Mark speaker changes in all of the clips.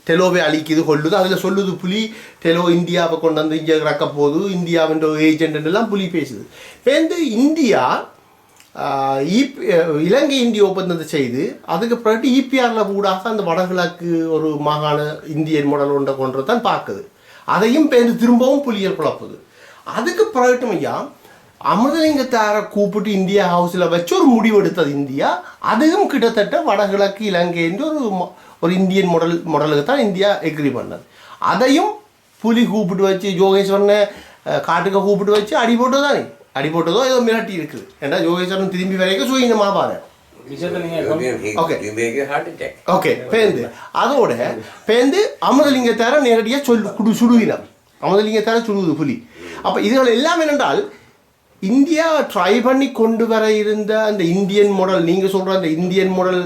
Speaker 1: டெலோவை அழிக்குது கொள்ளுது. அதில் சொல்லுது புலி டெலோ இந்தியாவை கொண்டு வந்து இங்கே இறக்க போகுது, இந்தியாவின் ஏஜென்ட் எல்லாம் புலி பேசுது. இப்போ இந்தியா இலங்கை இந்திய ஒப்பந்தத்தை செய்து அதுக்கு பிறகு இபிஆரில் ஊடாக அந்த வடகிழக்கு ஒரு மாகாண இந்தியன் மாடல் ஒன்றை கொண்டு தான் பார்க்குது. அதையும் பேருந்து திரும்பவும் புலிகள் குழப்புது. அதுக்கு பிறகுட்டும் ஐயா அமிர்தலிங்கத்தாரை கூப்பிட்டு இந்தியா ஹவுஸில் வச்சு ஒரு முடிவெடுத்தது இந்தியா. அதுவும் கிட்டத்தட்ட வடகிழக்கு இலங்கைன்ற ஒரு இந்தியன் மாடலுக்கு தான் இந்தியா எக்ரி பண்ணது. அதையும் புலி கூப்பிட்டு வச்சு யோகேஸ்வரனை காட்டுக்க கூப்பிட்டு வச்சு அடி போட்டது தானே, அடி போட்டதோ ஏதோ மிரட்டி இருக்குது. ஏன்னா யோகேஸ்வரன் திரும்பி வரைக்கும் சுயமா பாரு. ஓகே பேருந்து அதோட பேருந்து அமிர்தலிங்கத்தாரை நேரடியாக சுடுகினான். அமிர்தலிங்கத்தாரை சுடுவது புலி. அப்போ இதுகள் எல்லாம் என்னென்றால் இந்தியா ட்ரை பண்ணி கொண்டு வர இருந்த அந்த இந்தியன் மாடல், நீங்கள் சொல்கிற அந்த இந்தியன் மாடல்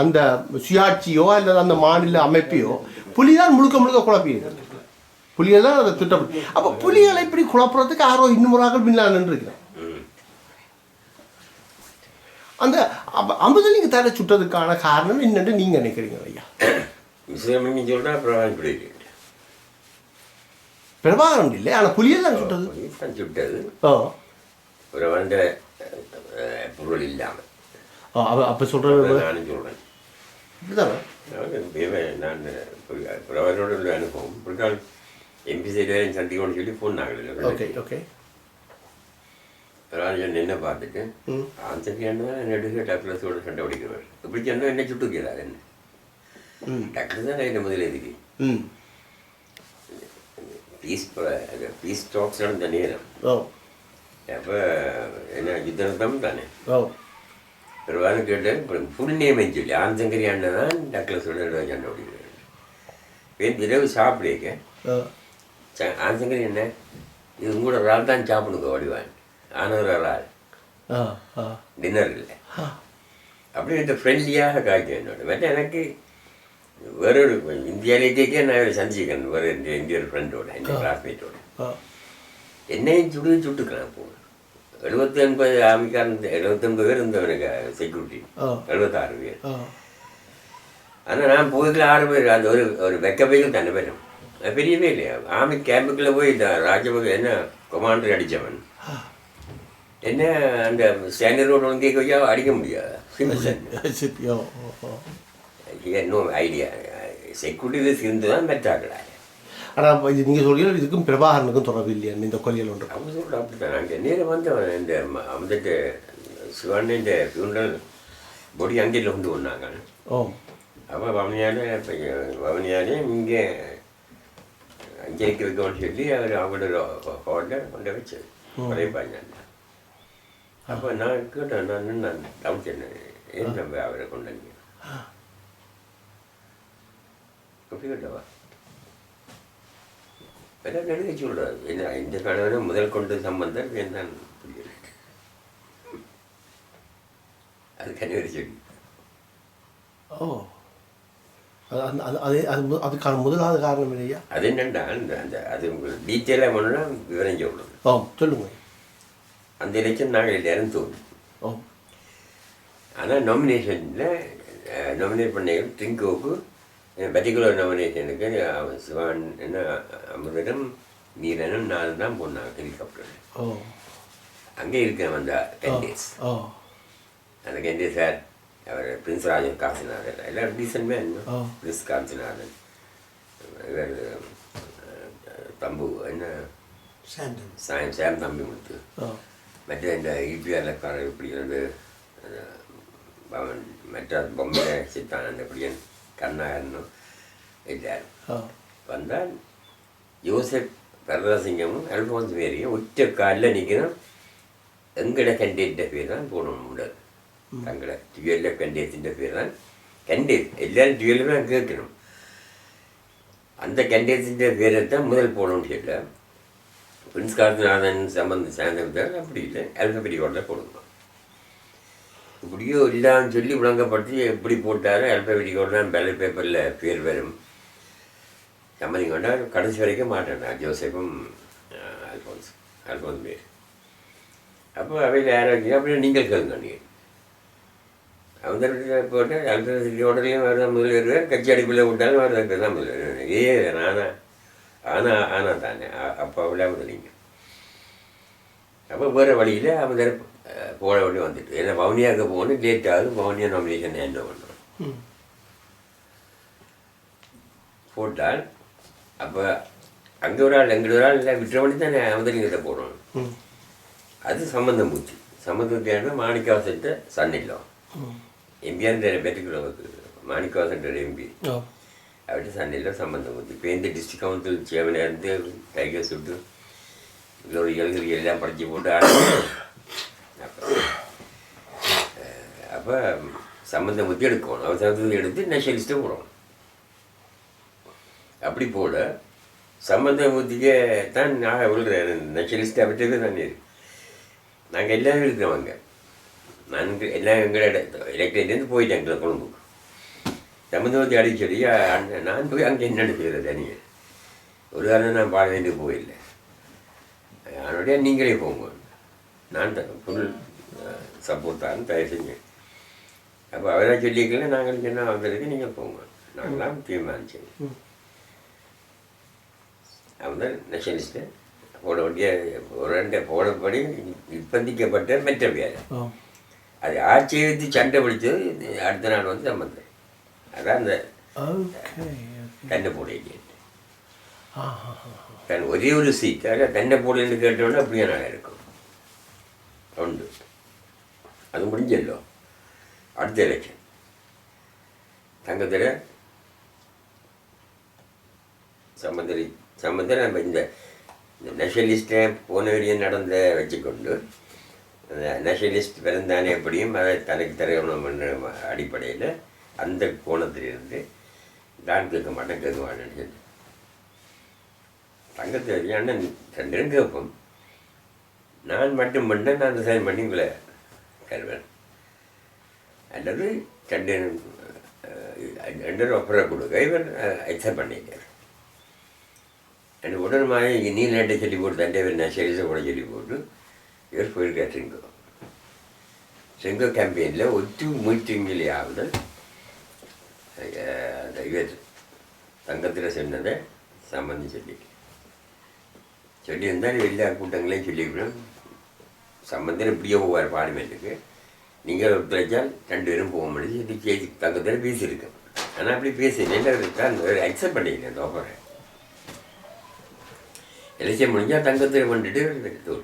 Speaker 1: அந்த சுயாட்சியோ அல்லது அந்த மாநில அமைப்பையோ புலி தான் முழுக்க குழப்பியது. புலிகள் தான் அதை திட்டப்பட்டு. அப்போ புலிகளை இப்படி குழப்புறதுக்கு யாரோ இன்னும் பின்னால் இருக்கிறேன். அந்த அமிர்தலிங்கத்தாரை சுட்டதுக்கான காரணம் என்னன்னு நீங்கள் நினைக்கிறீங்க ஐயா? பிரபாகரன் இல்லை, ஆனால் புலியை தான் சுட்டது.
Speaker 2: ஒரு வந்த பொருள் இல்லாமல்
Speaker 1: அப்போ சொல்கிறது
Speaker 2: நானும் சொல்கிறேன்.
Speaker 1: இப்படிதானே
Speaker 2: நான் பிரபாகரோட உள்ள அனுபவம் பிற்கால எம்பி சைடு சந்திக்கணும்னு சொல்லி ஃபோன் ஆகலை.
Speaker 1: ஓகே ஓகே
Speaker 2: ராஜன் என்ன பார்த்துட்டு ஆன்சரியானா நெடுக டாக்டர்ஸோட சண்டை பிடிக்கிறவர் இப்படி சொன்னால் என்ன சுட்டுக்கிறார் என்ன டாக்டர் தான் என்ன முதல்ல எதுக்கு பீஸ் டாக்ஸ் நடந்த நேரம். அப்போ என்ன யுத்தம் தானே பெருவாலும் கேட்டேன். ஃபுல் நேம் சொல்லி ஆன்சங்கரி அண்ணன் தான் டாக்டர்ஸோட சண்டை பிடிக்கிறார். இரவு சாப்பிடுக்க ஆன்சங்கரி என்ன இது உங்களோட ஒரு ஆள் தான் சாப்பிடுங்க வடிவான் ஆனவர் ஒரு ஆள் டின்னர் இல்லை அப்படி இந்த ஃப்ரெண்ட்லியாக காய்க்க என்னோட மற்ற எனக்கு வேறொரு இந்தியாவிலேயே நான் ஒரு சந்திக்கிறேன் வேறு இந்திய ஃப்ரெண்டோட என் கிளாஸ்மேட்டோட என்னையும் சுட்டுக்கிறேன். இப்போ 79 ஆமிக்காரன் 79 பேர் இருந்தவனுக்கு செக்யூரிட்டி 76 பேர். ஆனால் நான் போய்க்குள்ள 6 பேர் அந்த ஒரு வெக்கப்பைகள் தன்னை பேரும் பெரியவே இல்லையா. ஆமி கேம்புக்குள்ளே போய் ராஜபக என்ன கொமாண்டர் அடித்தவன் என்ன அந்த ஸ்டாண்டர்ட் ரோடு வந்து கேட்க வச்சா அடிக்க முடியாது. இன்னும் ஐடியா செக்யூரிட்டி இருந்து தான் மெட்டாக்கடா.
Speaker 1: ஆனால் இது நீங்கள் சொல்கிறீங்க இதுக்கும் பிரபாகரனுக்கும் தொடர்பு இல்லையா இந்த கொலையில் ஒன்று?
Speaker 2: அவங்க சொல்கிறேன் அப்படி தான். நாங்கள் நேரம் வந்தவன் இந்த வந்துட்டு சிவன் இந்த ஃபியூனரல் பொடி அங்கேயில் கொண்டு வந்தாங்க. அப்போ பவனியாலே இங்கே அஞ்சலிக்கு இருக்கணும்னு சொல்லி அவர் அவங்களோட ஹோட்டலில் கொண்டு வச்சு குறைப்பாங்க. அப்போ நான் கேட்டேன் நான் டவுட் என்ன ஏன் நம்ம அவரை கொண்டு வந்து அப்படி கேட்டவா எல்லாம் நடுக்க சொல்கிறார். என்ன இந்த கணவனை முதல் கொண்டு சம்பந்தம் வேண்டாம் புரியல. அது கணவர் சொல்லி
Speaker 1: அதுக்கான முதலாவது காரணம் இல்லையா?
Speaker 2: அது என்னண்டா அந்த அது உங்களுக்கு டீட்டெயிலாக பண்ணணும்னா விவரம் சொல்லணும்.
Speaker 1: சொல்லுங்க.
Speaker 2: அந்த எலெக்ஷன் நாங்கள் எல்லாரும் தோணும். ஆனால் நாமினேஷனில் நாமினேட் பண்ண ட்ரிங்கோவுக்கு பர்டிகுலர் நாமினேஷனுக்கு சிவான் என்ன அமிர்தம் நீரனும் நானும் தான் போனாங்க ஹெலிகாப்டர். அங்கே இருக்கேன் அந்த கேண்டேஸ். அந்த கேண்டேஸ் சார் அவர் பிரின்ஸ் ராஜன் காசிநாதன் எல்லோரும் டீசன்ட் மேன். பிரின்ஸ் காசிநாதன் இவர் தம்பு என்ன சாம் தம்பி கொடுத்து மற்ற இந்த இபிஆர்காரர் இப்படி வந்து பவன் மற்ற பொம்மை சித்தானந்த இப்படியன் கண்ணாகரனும் எல்லார் வந்தால் யோசப் பரதாசிங்கமும் அல்போன்ஸ் மேரியும் ஒற்ற காலில் நிற்கணும். எங்கட கண்டேட்டிൻ്റെ பேர் தான் போடணும் முடியாது. தங்களை டுவெல்ல கண்டேட்டிൻ്റെ பேர் தான் கண்டேட் எல்லாரும் டுவெல்லுமே கேட்கணும். அந்த கண்டேட்டிൻ്റെ பேரை தான் முதல் போடணும்னு சொல்ல பிரின்ஸ் காசிநாதன் சாந்தம் அப்படி இல்லை அல்பபெட்டிக் ஆர்டரில் போடணும். இப்படியோ இல்லான்னு சொல்லி விளங்கப்படுத்தி எப்படி போட்டாலும் அல்பபெட்டிக் ஆர்டர் தான் பேலட் பேப்பரில் பேர் வரும். சம்மதி கொண்டால் கடைசி வரைக்கும் மாட்டேன்டா ஜோசப்பும் அல்போன்ஸ் பேர். அப்போ அவையில் யாரும் அப்படியே நீங்கள் கேளுங்க. நீங்கள் அவன் போட்டு அந்த உடலையும் வரதான் முதல் வருவேன், கட்சி அடிப்பில் விட்டாலும் வரதுக்கு தான் முதல் வருவேன். ஆனா தானே அப்போ விளையாடுது நீங்கள். அப்போ வேறு வழியில் அவன் போட வேண்டி வந்துட்டு, ஏன்னா வவுனியாவுக்கு போகணும், லேட் ஆகுது, வவுனியா நாமினேஷன் ஹேண்ட் பண்ணணும் போட்டால். அப்போ அங்கே ஒரு ஆள் எங்கே ஒரு ஆள் இல்லை விட்டுறவனி தானே அவதரிங்கிட்ட போடணும். அது சம்மந்தம் பூச்சி சம்மந்தத்தை மாணிக்கவாசன்ட்ட சன்னில்லம் எம்பியார் பெற்றுக்கிறவருக்கு மாணிக்கவாசன் எம்பி அவர்கிட்ட சன்னில்லம் சம்மந்தம் பூச்சி. இப்போ இந்த டிஸ்ட்ரிக்ட் கவுன்சில் சேவனை இருந்து கைகை சுட்டு ஒரு எழுதி எல்லாம் படித்து போட்டு அப்போ சம்மந்தம் பூச்சி எடுக்கணும். அவர் சம்மந்தத்தை எடுத்து நேஷனலிஸ்ட்டை போடணும். அப்படி போல சம்மந்தம் பூத்திக்கே தான் நான் விழுறேன். நேஷனலிஸ்ட் அவர்கிட்ட தான் இருக்கு. நாங்கள் எல்லாம் இருக்கிறவங்க எல்லாம் எங்களோட எலக்ட்ரேட்லேருந்து போயிட்டேன் எங்களை கொழும்புக்கு. சம்மந்தபத்தி அடிக்க சொல்லி நான் போய் அங்கே என்ன செய்கிறது தனியாக ஒரு காரணம் நான் பாட வேண்டிய போயில்லை. அதனுடைய நீங்களே போங்க, நான் ஃபுல் சப்போர்ட் தான் தயார் செஞ்சேன். அப்போ அவராக சொல்லிக்கல நாங்கள் என்ன வந்ததுக்கு நீங்கள் போங்க, நாங்களாம் தீர்மானிச்சேன். அவன் தான் நேஷனலிஸ்ட்டு போட வேண்டிய ஒரு போடப்படி நிர்பந்திக்கப்பட்ட மெற்ற வேலை. அது ஆட்சியை எடுத்து சண்டை பிடிச்சது அடுத்த நாள் வந்து சம்பந்தம். அதான் அந்த தண்டை போட ஒரே ஒரு சீட் அதில் தண்டை போடலன்னு கேட்டோன்னா அப்படியே நாளாக இருக்கும் உண்டு. அது முடிஞ்சല്ലോ. அடுத்த எலெக்ஷன் தங்கத்தில் சம்பந்தம் நம்ம இந்த நேஷனலிஸ்ட்டை போன வரையும் நடந்த வச்சுக்கொண்டு நேஷனலிஸ்ட் பிறந்தானே எப்படியும் அதை தனக்கு தரணும் என்ற அடிப்படையில் அந்த கோணத்திலிருந்து நான் கேட்க மாட்டேன், கேட்க மாட்டேன்னு சொல்லி தங்கத்தை அண்ணன் ரெண்டும் கேட்போம். நான் மட்டும் பண்ணேன், நான் சைன் பண்ணி உங்களை கருவேன் அல்லது ரெண்டு ஒப்பரை கொடுக்க இவர் அக்செப்ட் பண்ணிட்டார். ரெண்டு உடனே நீலண்டை சொல்லி போட்டு தண்டை நேஷனலிஸ்ட்டை கூட சொல்லி போட்டு இவர் போயிருக்கார் செங்கோ கேம்பெயினில் ஒற்று மீட்டிங்கிலேயாவது அந்த இவர் தங்கத்தில் சொன்னதை சம்மந்தி சொல்லியிருந்தால் எல்லா கூட்டங்களையும் சொல்லிவிடும். சம்பந்தம் இப்படியே போவார் பார்லிமெண்ட்டுக்கு, நீங்கள் ஒத்துழைச்சால் ரெண்டு பேரும் போக முடியும் சொல்லி கேசி தங்கத்தில் பேசியிருக்கேன். ஆனால் அப்படி பேசினேன், அக்செப்ட் பண்ணிக்கிறேன். அந்த ஆஃபரை எலெக்ஷன் முடிஞ்சால் தங்கத்தில் வந்துட்டு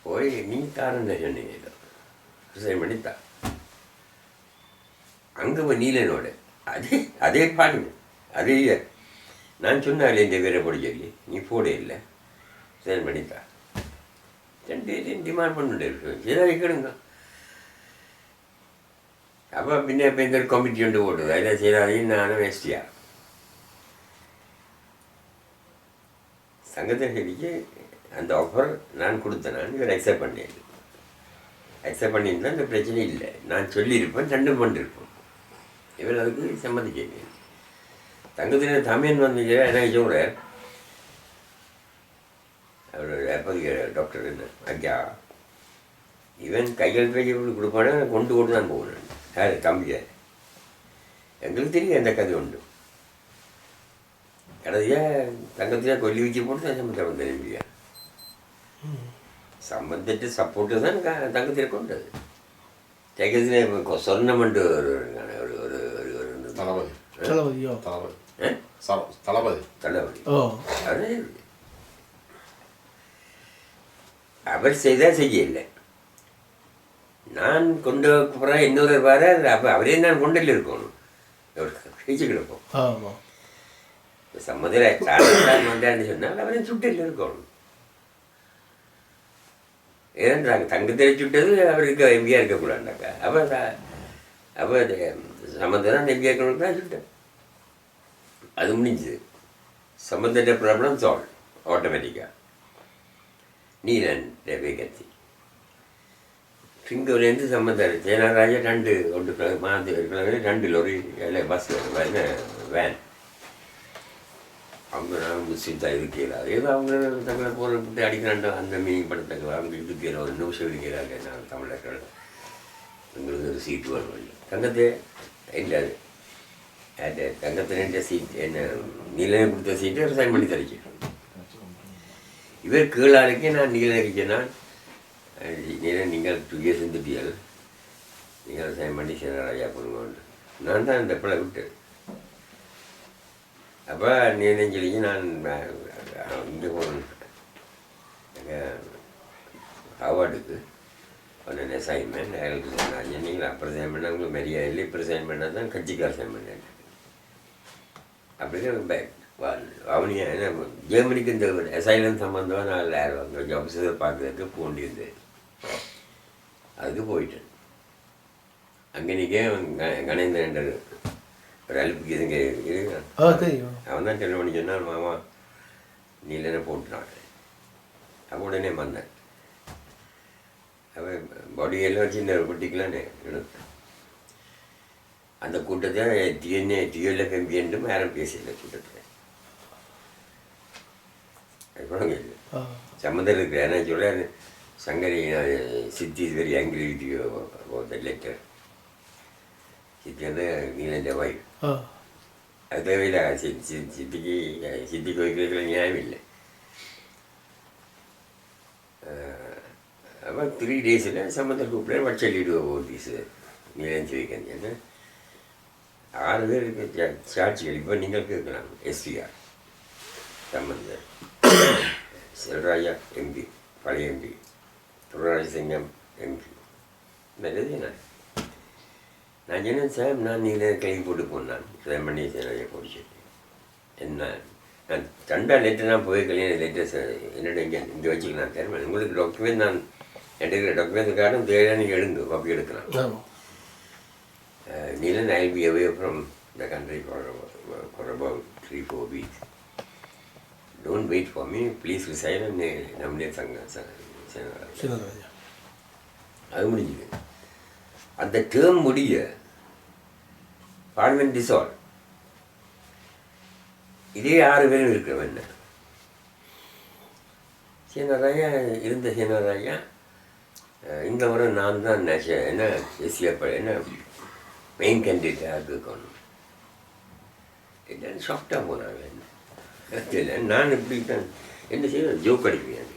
Speaker 2: போய் நீ காரணம் சொன்னீங்க ரிசைன் பண்ணித்தான். அங்கே போய் நீலனோட அதே பாருங்க, அதே நான் சொன்னாலே இந்த பேரை போட சொல்லி நீ போட இல்லை ரிசைன் பண்ணித்தான். ரெண்டு டிமாண்ட் பண்ணிட்டு இருக்கு, ஏதாவது கேளுங்க. அப்போ பின்ன இப்போ எங்கள் கமிட்டி ஒன்று போட்டுது, அதில் செய்தாதையும் நானும் வேஸ்டியா சங்கத்தை செடிக்கு அந்த ஆஃபர் நான் கொடுத்தேன். நான் இவர் அக்செப்ட் பண்ணேன். அக்செப்ட் பண்ணியிருந்தால் இந்த பிரச்சனை இல்லை. நான் சொல்லியிருப்பேன், ரெண்டும் பண்ணிருப்பேன். இவர் அதுக்கு சம்மதிக்க தங்கத்தின தமிழன் வந்து எனக்கு சொல்கிறார். அவர் அப்போதைக்கு டாக்டர் என்ன ஐயா இவன் கையெழுத்து கொடுப்பானே கொண்டு தான் போகணும். யார் தம்பியார் எங்களுக்கு தெரியும் அந்த கதை உண்டு. கடைசியாக தங்கத்தில் கொல்லி வச்சு போட்டு தான் சம்பந்தம் வந்து நம்பியா சம்பந்தத்து சப்போர்ட்டு தான் தங்கத்தில் கொண்டது. தங்கத்தில் சொர்ணமண்டு ஒரு தளபதி அவர் செய்தால் செய்யலை. நான் கொண்டு அப்புறம் இன்னொரு வார அப்போ அவரே நான் கொண்டில் இருக்கணும் பேச்சு கிடப்போம். சம்மதில் காரணம் வந்தான்னு சொன்னால் அவரையும் சுட்டில் இருக்கணும். ஏன்றாங்க தங்கத்தில் சுட்டது அவருக்கு எம்பியாக இருக்கக்கூடாதுனாக்கா அப்போ சம்மந்தம் எம்பியாக இருக்கணும் தான் சுட்டேன். அது முடிஞ்சுது. சம்மந்த ப்ராப்ளம் சால்வ் ஆட்டோமேட்டிக்காக. நீலன் வேகன்சி சிங்கோலேருந்து சம்பந்தம் ஜெயநாராஜா ரெண்டு ஒன்று மாற்றி ரெண்டு லொரி பஸ் வேன் அவங்க நான் முஸ்லீம் தான் இருக்கிறார். ஏதோ அவங்க தங்களை போட்டு அடிக்கிறாண்டோ அந்த மீனிங் படத்துக்கு அவங்க இருக்கிற ஒரு நிமிஷம் இருக்கிறாங்க. நான் தமிழர்கள் எங்களுக்கு ஒரு சீட்டு வேணும். தங்கத்தை இல்லை அது தங்கத்தின சீட் என்ன நீலனை கொடுத்த சீட்டை ரிசைன் பண்ணி தரிக்கிறேன். இவர் கீழாருக்கு நான் நீலனுக்கு சொன்னால் நீலன் நீங்கள் 2 years இருந்துட்டீர்கள், நீங்கள் ரிசைன் பண்ணி சிவராஜா கொடுங்க. நான் தான் இந்த பிள்ளை விட்டு அப்போ நீலன் சொல்லி நான் இங்கே போகணும் அவார்டுக்கு ஒன்று அசைன்மெண்ட் அயலுக்கு சொன்னாங்க. நீங்கள் அப்புறம் சைன் பண்ணால் உங்களுக்கு மரியாதை இல்லை, இப்போ சைன் பண்ணால் தான் கட்சிக்கார சைன் பண்ணேன். அப்படின்னு பேக் அவனியா என்ன ஜெர்மனிக்கு இந்த அசைலம் சம்மந்தமாக நான் அங்கே ஜாப்ஸ் பார்க்குறதுக்கு போண்டியிருந்தேன். அதுக்கு போயிட்டேன். அங்கே நிற்க கணேந்திரன் ஒரு அலுப்புக்கு இதுங்க அவன் தான் டெலிஃபோன் பண்ணி சொன்னான், மாமா நீ இல்லைன்னா போட்டுனான். அப்போ உடனே வந்தேன். அவன் பாடியெல்லாம் சின்ன குட்டிக்கலான்னு எடுத்தேன். அந்த கூட்டத்தை டிஎல்எஃப்எம்பி என்றும் யாரும் பேசல கூட்டத்தில். குழந்தை சம்மந்தம் இருக்கிற ஏன்னா சொல்ல சங்கரி சித்தி is very angry with you the letter. சித்தி வந்து நீலஞ்ச வாய் அது தேவையில்லை. சித்திக்கு வைக்கிறதுல நியாயம் இல்லை. அப்போ 3 days சம்மந்த கூப்பிட்டு வட் சொல்லிவிடுவோம் ஓட்டிஸு நீலஞ்சி வைக்கன்னு 6 பேருக்கு சாட்சிகள். இப்போ நீங்கள் கேட்கலாம். எஸ்டிஆர் சம்பந்தர், செல்வராஜா எம்பி, பழைய எம்பி, துரராஜசிங்கம் எம்பி, நல்லது. நான் சொன்னேன் சார், நான் நீங்கள் கையில் போட்டு போனான் சார் பண்ணி செல்வராஜா போச்சு. என்ன நான் தண்டா லெட்டர் நான் போய் கல்யாணம் லெட்டர்ஸ் என்னோட இங்கே வச்சுக்கலாம் தெரியுமா. உங்களுக்கு டாக்குமெண்ட் நான் எடுக்கிற டாக்குமெண்ட் காரணம் தேவையான நீங்கள் எடுங்க காப்பி எடுக்கலாம். Neelan, I'll be away from the country for about 3-4 weeks. Don't wait for me. Please resign and nominate Sinaraja. அது முடிஞ்சுது. அந்த டேர்ம் முடிய பார்லிமெண்ட் டிசால்வ். இதே 6 பேரும் இருக்கிறவன் சீனராஜா இருந்த சீனராஜா இந்த முறை நான் தான் என்ன எஸ்சியாக என்ன மெயின் கேண்டிடேட்டாக இருக்கணும். என்னன்னு ஷாப்டாக போனாங்க. என்ன நான் இப்படி தான் என்ன செய்ய ஜோக் அடிப்பேன்.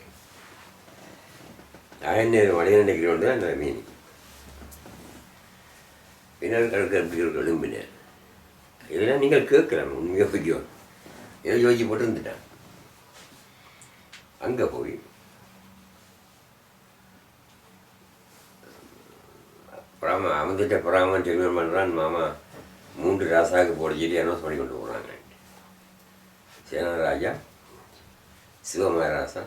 Speaker 2: என்ன வளைய நினைக்கிறோன்னு தான் நான் மீன் பின்னால் கலக்க எழும்பினேன். இதெல்லாம் நீங்கள் கேட்கலாம். உண்மையாக பிடிக்கும் ஏதோ யோசிச்சு போட்டு இருந்துட்டேன். அங்கே போய் அவன்கிட்ட புறாமன் டெலிவரி பண்ணுறான். மாமா 3 ராசாவுக்கு போட சொல்லி அனௌன்ஸ் பண்ணி கொண்டு போகிறாங்க. சேனராஜா, சிவமராசா,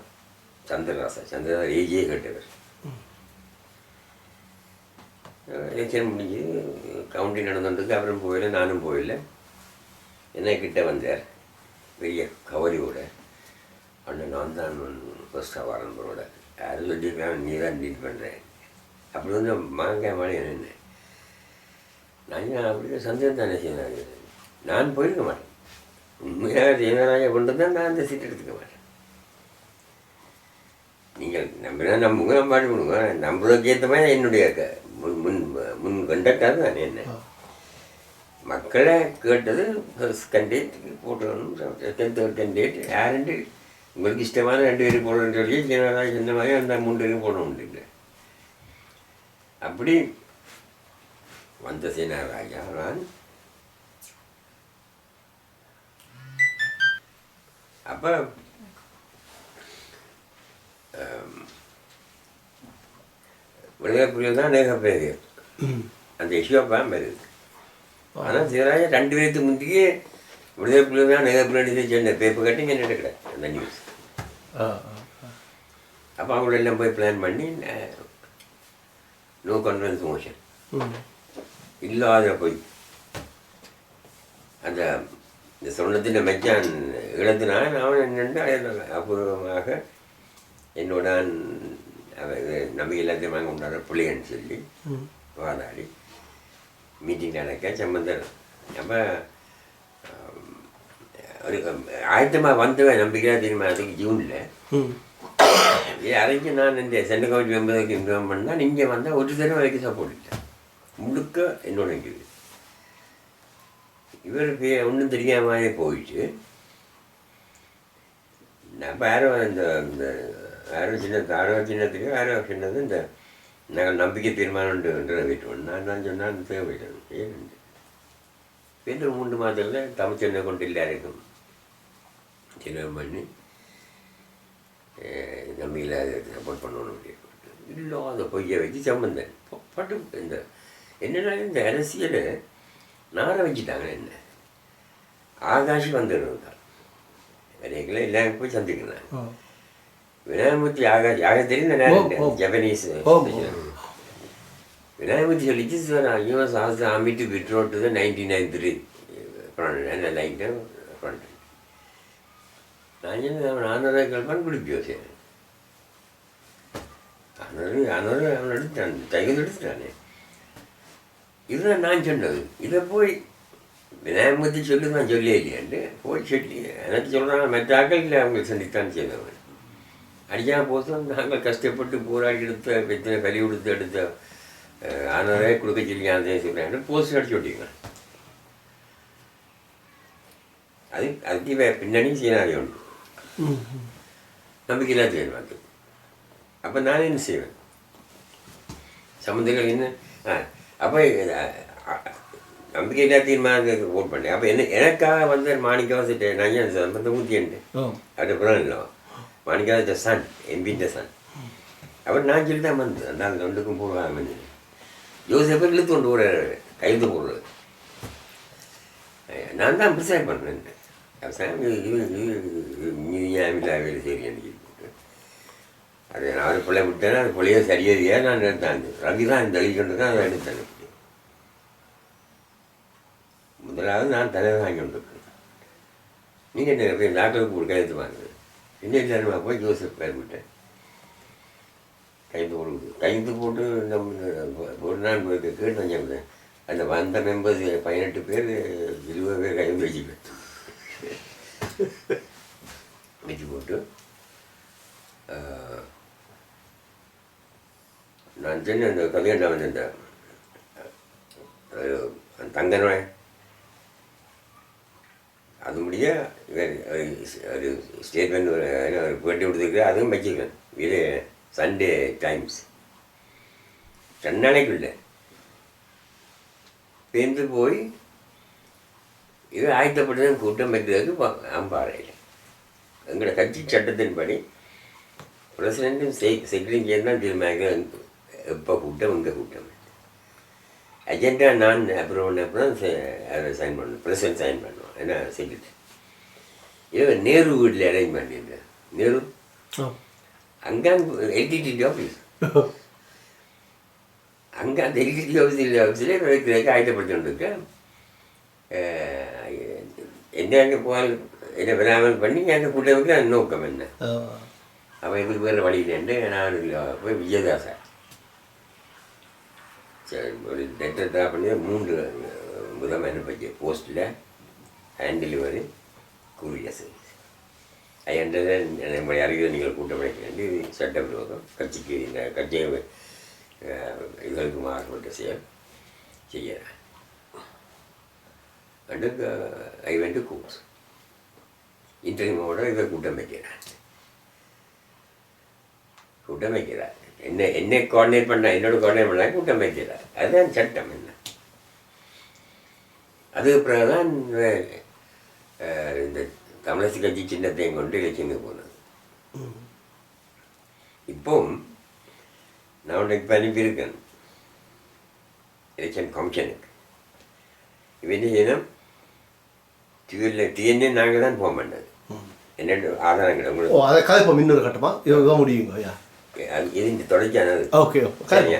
Speaker 2: சந்திரராசா. சந்திரராசா ஏஜே கேட்டவர். எலெக்ஷன் முடிஞ்சு கவுண்டிங் நடந்துருக்கு. அப்புறம் போயில, நானும் போயில. என்ன கிட்ட வந்தார் பெரிய கவரியோட. அண்ணன் நான் தான் ஃபர்ஸ்ட்டாக வரன்பரோட அது சொல்லியிருக்கான், நீ தான் டீல் பண்ணுறேன். அப்படி வந்து மாங்காய் மாலை என்ன நான் அப்படி சந்தேகம் தானே செய்யறாங்க. நான் போயிருக்க மாட்டேன். உண்மையாக ஜெயநாராஜா கொண்டு தான் நான் அந்த சீட் எடுத்துக்க மாட்டேன். நீங்கள் நம்பினா நம்புங்க, நம்பாடி கொடுங்க. நம்புறதுக்கு ஏற்ற மாதிரி என்னுடைய முன் கண்டக்டாக தான் என்ன மக்களை கேட்டது ஃபர்ஸ்ட் கேண்டிடேட் போட்டணும். தேர்ட் கேண்டிடேட் யாருண்டு உங்களுக்கு இஷ்டமான 2 பேரும் போடணும்னு சொல்லி ஜெயநாராஜா சொன்ன மாதிரி அந்த 3 பேரும் போடணும் இல்லை. அப்படி வந்த சேனராஜா நான் அப்போ விளையாட்டுக்குரிய தான் நேக பேர் அந்த இஷ்யூப்பாக வருது. ஆனால் சேனராஜா 2 பேருக்கு முந்தையே விளையாட்டுக்குரிய தான் நேக பிரியாணி சொன்ன பேப்பர் கட்டி என்ன எடுக்கல அந்த நியூஸ். அப்போ அவங்கள எல்லாம் போய் பிளான் பண்ணி நோ கான்ஃபிடன்ஸ் மோஷன் இல்லாத போய் அந்த இந்த சொன்னத்தின் மெச்சான் இழத்தினான். அவன் என்னென்று அபூர்வமாக என்னோட நம்பிக்கை எல்லாத்தையும் வாங்க கொண்டாட பிள்ளைன்னு சொல்லி வாதாடி மீட்டிங் நடக்க சம்பந்தர். அப்போ ஒரு ஆயத்தமாக வந்தவன் நம்பிக்கையாக தெரியுமா. அதுக்கு ஜூனில் அதைக்கு நான் இந்த சென்ட்ரல் கவர்மெண்ட் மெம்பருக்கு இன்ஃபார்ம் பண்ணால் இங்கே வந்தால் ஒரு தடவை வரைக்கும் சப்போர்ட் இல்லை. முழுக்க என்னோட இருக்குது. இவருக்கு ஒன்றும் தெரியாமலே போயிட்டு நம்ம யாரோ சின்னத்துக்கு யாரோ சின்னது இந்த நாங்கள் நம்பிக்கை தீர்மானம் நிறைவேற்றுவோம். நான் தான் சொன்னால் தேவையிட்டேன். ஏன் பேருந்து 3 மாதத்தில் தமிழ்ச்சென்னை கொண்டு எல்லாருக்கும் சின்ன பண்ணி நம்பிக்கையில் அதை சப்போர்ட் பண்ணணும் அப்படின்னு இல்லாத பொய்யை வச்சு சம்பந்தன் பட்டு இந்த என்னென்னா இந்த அரசியலை நார வச்சுட்டாங்க. என்ன ஆகாஷ் வந்துடுறாங்க வரைகளை எல்லாரும் போய் சந்திக்கிறாங்க. விநாயகமூர்த்தி ஆகாஷ் தெரியும் ஜப்பனீஸ் விநாயகமூர்த்தி சொல்லிச்சு sir US as army to withdraw to the 1993 front light front. நான் சொன்னேன் 400 கல்பான் குடிப்பியோ சார் 400 அவன் எடுத்துட்டான் தைகள் எடுத்துட்டானே. இதுதான் நான் சொன்னது. இதை போய் விநாயகமூர்த்தி சொல்லி நான் சொல்லே இல்லையாண்டு போய் சொல்லி எனக்கு சொல்கிறாங்க மற்ற ஆக்கள் இல்லை அவங்களுக்கு சந்தித்தான் செய்தவன் அடிக்காமல் போதும் நாங்கள் கஷ்டப்பட்டு போராடி எடுத்த பிரச்சனை கறி கொடுத்து எடுத்த 600 கொடுக்க சொல்லி அதையும் சொல்கிறேன் போஸ்ட் அடிச்சு விட்டீங்க. அதுக்கு பின்னணியும் சீனாரி உண்டு நம்பிக்கை இல்லாத செய்யணும். அப்போ நான் என்ன செய்வேன் சம்மந்தங்கள் என்ன அப்போ நம்பிக்கை இல்லா தீர்மானத்துக்கு ஓட் பண்ணேன். அப்போ எனக்காக வந்து மாணிக்கவாச நான் ஏன் சம்பந்த ஊற்றியன்ட்டு அதுக்கப்புறம் இல்லை மாணிக்கவாச சன் எம்பின்ற சன் அப்புறம் நான் சொல்லி தான் வந்தேன். அந்த 2க்கும் போடுவாங்க ஜோசப்பை இழுத்து கொண்டு போடுற கைது போடுறது நான் தான் ப்ரிசைட் பண்ணுறேன். வேலை சரி போட்டு அது நான் ஒரு பிள்ளை விட்டேன்னா அது பிள்ளைய சரியாக நான் எடுத்தேன். ரவி தான் இந்த அழிக்கொண்டு தான் அதை எடுத்தேன். முதலாவது நான் தலைவர் வாங்கி கொண்டிருக்கேன். நீங்கள் என்ன போய் டாக்டருக்கு ஒரு கையெழுத்து வாங்குது இன்னும் எல்லாருமா போய் ஜோசப் பேர் விட்டேன் கையெழுத்து போட்டு நம்ம ஒரு நாள் கேட்டு வந்தேன். அந்த வந்த மெம்பர்ஸ் 18 பேர் 20 பேர் கையெழுத்து வச்சுப்பேன் வச்சு போட்டு நான் சொன்ன அந்த கல்யாணம் வந்து இந்த தங்கனோட அது முடிய ஒரு ஸ்டேட்மெண்ட் ஒரு பேட்டி கொடுத்துருக்கேன். அதுவும் வச்சுக்கிறேன். இது சண்டே டைம்ஸ் 2 நாளைக்குள்ள பேருந்து போய் இது ஆயத்தப்பட்டு கூட்டம் வைக்கிறதுக்கு அம்பாறையில் எங்களோட கட்சி சட்டத்தின்படி பிரசிடென்ட்டும் செக்ரட்டரியும் தான் தீர்மானிக்க எப்போ கூட்டம் இங்கே கூட்டம் அஜெண்டா நான் அப்புறம் அதை சைன் பண்ணணும் பிரசிடென்ட் சைன் பண்ணுவோம் ஏன்னா செக்ரட்டரி இது நேரு வீட்டில் அரேஞ்ச் பண்ணியிருந்தேன். நேரு அங்கே எல்டிடி ஆஃபீஸ் அங்கே அந்த எல்டிடி ஆஃபீஸில் வைக்கிறதுக்கு ஆயத்தப்படுத்தி இருக்கேன். என்ன அங்கே போகால் என்ன விராமல் பண்ணி அங்கே கூட்டம் வைக்கிற நோக்கம் என்ன அவன் எங்களுக்கு வேறு வழியிலேருந்து நான் போய் விஜயதாசா சரி ஒரு லெட்டர் ட்ரா பண்ணி 3 முதல் அனுப்பிச்சு போஸ்ட்டில் ஹேண்ட் டெலிவரி கூரியர் சர்வீஸ் நம்முடைய அறிவியல் நீங்கள் கூட்டம் வைக்க வேண்டி சட்ட விரோதம் கட்சிக்கு இந்த கட்சியை இதற்கு மாறுபட்ட செய்கிறேன். And I went to course இன்டர்வியூவோட இதை கூட்டம் வைக்கிறேன். கூட்டம் வைக்கிறார் என்னை கோஆர்டினேட் பண்ண என்னோட கோஆர்டினேட் பண்ண கூட்டம் வைக்கிறார். அதுதான் சட்டம். என்ன அதுக்கு பிறகுதான் இந்த தமிழரசு கட்சி சின்னத்தையும் கொண்டு எலெக்ஷனுக்கு போனது. இப்போவும் நான் உன்னை இப்போ அனுப்பியிருக்கேன் எலெக்ஷன் கமிஷனுக்கு. இவன் செய்யணும் டிஎன்ஏ நாங்கள் தான் போக மாட்டது என்னென்ன ஆதாரங்கள் உங்களுக்கு
Speaker 1: அதை கதைப்போம் இன்னொரு கட்டமாக இதுதான் முடியுங்க.
Speaker 2: இது இந்த தொடர்ச்சியானது.
Speaker 1: ஓகே சரியா